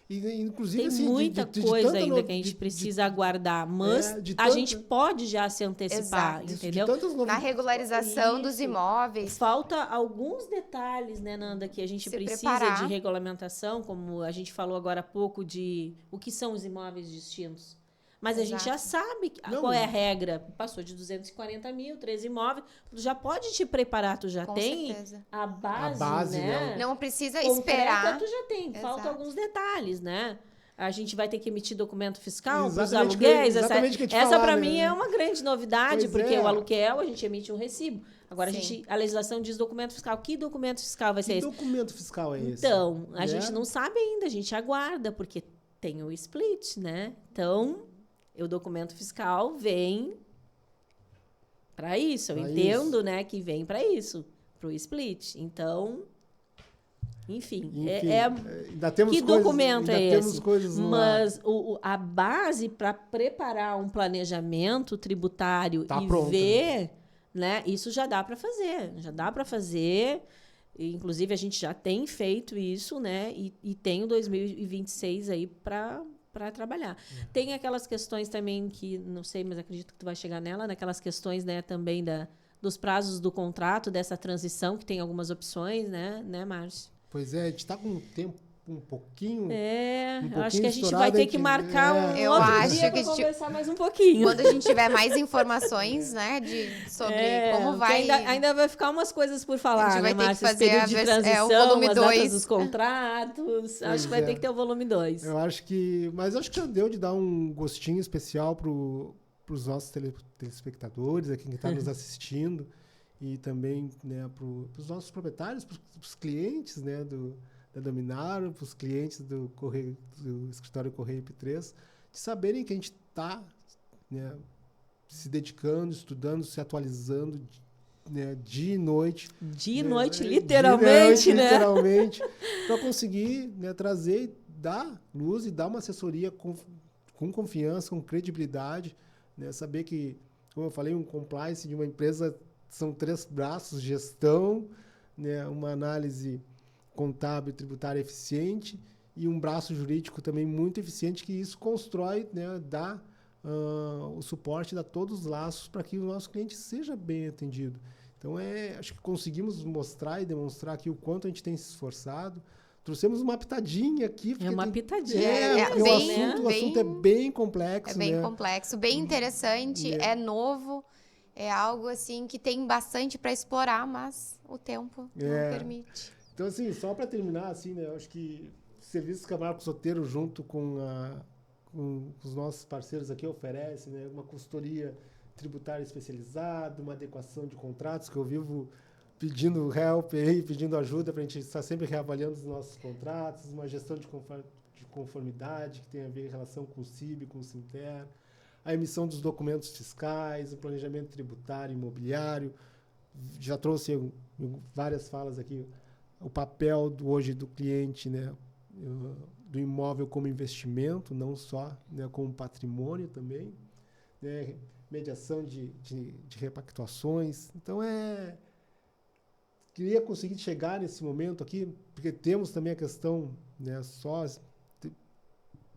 E, inclusive, tem assim, muita coisa ainda que a gente precisa aguardar, mas a gente pode já se antecipar, entendeu? Na regularização dos imóveis. Falta alguns detalhes, né, Nanda, que a gente precisa de regulamentação, como a gente falou agora há pouco de o que são os imóveis distintos. Mas a gente já sabe qual é a regra. Passou de 240 mil, 13 imóveis. Tu já pode te preparar, tu já tem a base, né? Não precisa concreta, esperar. Tu já tem. Faltam alguns detalhes, né? A gente vai ter que emitir documento fiscal para os aluguéis. Essa para mim, é uma grande novidade, porque o aluguel, a gente emite um recibo. Agora, a legislação diz documento fiscal. Que documento fiscal vai ser esse? Que documento fiscal é esse? Então, a gente não sabe ainda, a gente aguarda, porque tem o split, né? Então... O documento fiscal vem para isso. Eu entendo, né, que vem para isso, para o split. Então, enfim ainda temos que documento é esse? Mas a base para preparar um planejamento tributário pronta, ver, né, isso já dá para fazer. Já dá para fazer. Inclusive, a gente já tem feito isso, né, e tem o 2026 aí para trabalhar. Tem aquelas questões também que, não sei, mas acredito que tu vai chegar nela, naquelas questões, né, também dos prazos do contrato, dessa transição, que tem algumas opções, né, Márcio? Pois é, a gente está com um tempo um pouquinho eu acho que a gente vai ter que marcar um outro dia para conversar mais um pouquinho. Quando a gente tiver mais informações, né, sobre como vai... Ainda vai ficar umas coisas por falar, a gente vai ter que fazer de transição, o volume 2 dos contratos. Acho que vai ter que ter o volume 2. Mas acho que já deu de dar um gostinho especial para os nossos telespectadores, aqui que está nos assistindo, e também, né, para os nossos proprietários, para os clientes, né, da Dominaro, para os clientes do escritório Correia IP3, de saberem que a gente está, né, se dedicando, estudando, se atualizando, né, dia e noite. Dia e noite, literalmente, né? Literalmente, para conseguir, né, trazer, dar luz e dar uma assessoria com confiança, com credibilidade, né, saber que, como eu falei, um compliance de uma empresa são 3 braços: gestão, né, uma análise contábil e tributária eficiente e um braço jurídico também muito eficiente, que isso constrói, né, dá o suporte, dá todos os laços para que o nosso cliente seja bem atendido. Então, acho que conseguimos mostrar e demonstrar aqui o quanto a gente tem se esforçado. Trouxemos uma pitadinha aqui. Uma pitadinha. O assunto é bem complexo. É bem complexo, bem interessante, é novo, é algo assim que tem bastante para explorar, mas o tempo não permite. Então, assim, só para terminar, assim, né, eu acho que o Serviços Camargo Soteiro, junto com os nossos parceiros aqui, oferece, né, uma consultoria tributária especializada, uma adequação de contratos, que eu vivo pedindo help aí, pedindo ajuda para a gente estar sempre reavaliando os nossos contratos, uma gestão de conformidade que tem a ver em relação com o CIB, com o Sinter, a emissão dos documentos fiscais, o planejamento tributário, imobiliário. Já trouxe várias falas aqui, o papel hoje do cliente, né, do imóvel como investimento, não só, né, como patrimônio também, né, mediação de repactuações. Então, queria conseguir chegar nesse momento aqui, porque temos também a questão, né,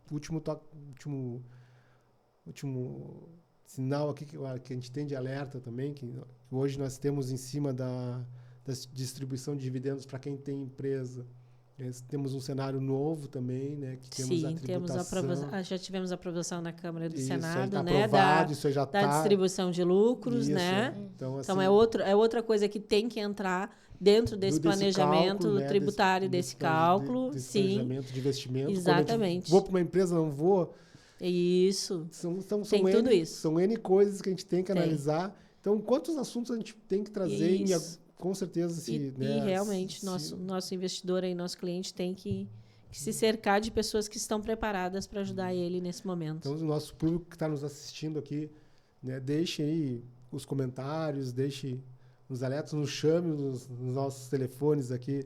último sinal aqui que a gente tem de alerta também, que hoje nós temos em cima da distribuição de dividendos para quem tem empresa. Temos um cenário novo também, né? Que temos a tributação. Já tivemos aprovação na Câmara do Senado, tá né? Aprovado, isso já da distribuição de lucros, isso, né? Então, assim, é outra coisa que tem que entrar dentro desse planejamento cálculo, né, tributário, desse cálculo. Desse sim. planejamento de investimento. Exatamente. Vou para uma empresa, não vou. Isso. Tem tudo isso. São N coisas que a gente tem que analisar. Então, quantos assuntos a gente tem que trazer com certeza. E realmente, nosso investidor aí, nosso cliente tem que se cercar de pessoas que estão preparadas para ajudar ele nesse momento. Então, o nosso público que está nos assistindo aqui, né, deixe aí os comentários, deixe os alertas, nos chame nos nossos telefones aqui.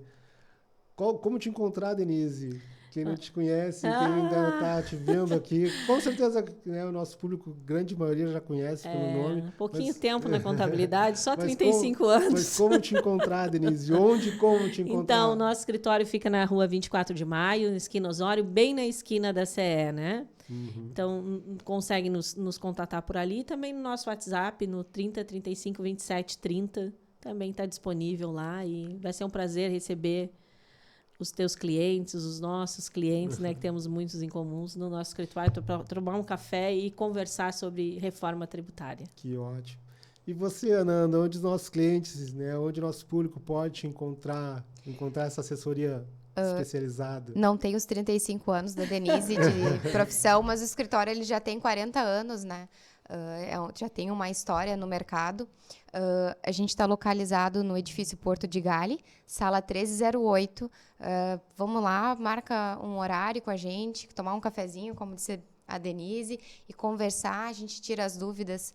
Como te encontrar, Denise? Quem não te conhece, quem ainda está te vendo aqui, com certeza, né, o nosso público, grande maioria, já conhece pelo nome. Pouquinho tempo na contabilidade, só 35 anos. Mas como te encontrar, Denise? Como te encontrar? Então, o nosso escritório fica na rua 24 de Maio, esquina Osório, bem na esquina da CE, né? Uhum. Então, consegue nos contatar por ali. Também no nosso WhatsApp, no 30 35 27 30, também está disponível lá. E vai ser um prazer receber os teus clientes, os nossos clientes, né, que temos muitos em comuns no nosso escritório, para tomar um café e conversar sobre reforma tributária. Que ótimo. E você, Ananda, onde os nossos clientes, né, onde o nosso público pode te encontrar essa assessoria especializada? Não tenho os 35 anos da Denise de profissão, mas o escritório ele já tem 40 anos, né? Já tem uma história no mercado. A gente está localizado no edifício Porto de Gale, sala 1308. Vamos lá, marca um horário com a gente, tomar um cafezinho, como disse a Denise, e conversar. A gente tira as dúvidas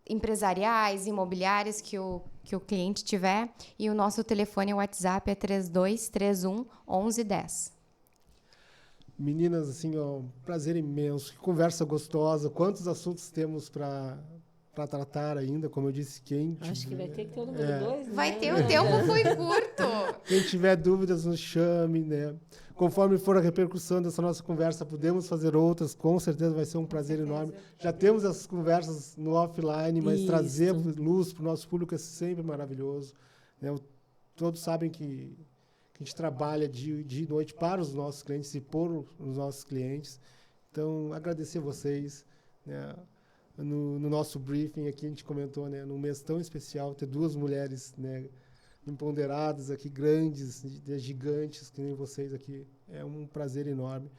empresariais, imobiliárias que o cliente tiver. E o nosso telefone, o WhatsApp, é 3231 1110. Meninas, assim, ó, prazer imenso, que conversa gostosa, quantos assuntos temos para tratar ainda, como eu disse, Acho que vai ter que ter o número 2, né? Vai ter, o tempo foi curto. Quem tiver dúvidas, nos chame, né? Conforme for a repercussão dessa nossa conversa, podemos fazer outras, com certeza vai ser um prazer enorme. Já temos essas conversas no offline, mas trazer luz para o nosso público é sempre maravilhoso, né? Todos sabem que a gente trabalha dia e noite para os nossos clientes e por os nossos clientes. Então, agradecer a vocês, né? No nosso briefing aqui, a gente comentou, né, num mês tão especial, ter duas mulheres, né, empoderadas aqui, grandes, gigantes, que nem vocês aqui. É um prazer enorme.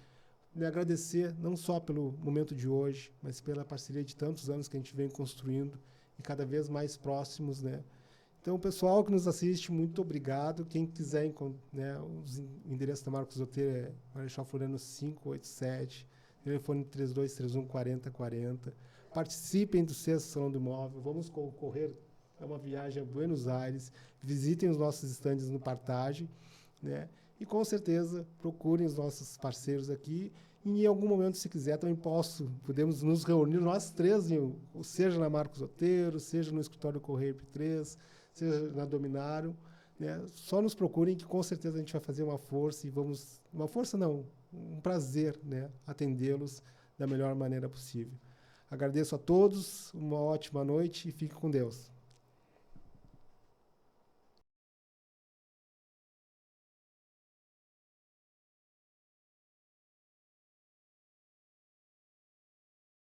Me agradecer não só pelo momento de hoje, mas pela parceria de tantos anos que a gente vem construindo e cada vez mais próximos, né? Então, o pessoal que nos assiste, muito obrigado. Quem quiser, né, os endereços da Marcos Soteiro é Marechal Floriano 587, telefone 3231 4040. Participem do Sexto Salão do Imóvel. Vamos concorrer a uma viagem a Buenos Aires. Visitem os nossos estandes no Partage, né? E, com certeza, procurem os nossos parceiros aqui. E, em algum momento, se quiser, também podemos nos reunir, nós três, seja na Marcos Soteiro, seja no Escritório Correia IP3, seja na Dominário, né, só nos procurem que com certeza a gente vai fazer uma força e vamos... Uma força não, um prazer, né, atendê-los da melhor maneira possível. Agradeço a todos, uma ótima noite e fique com Deus.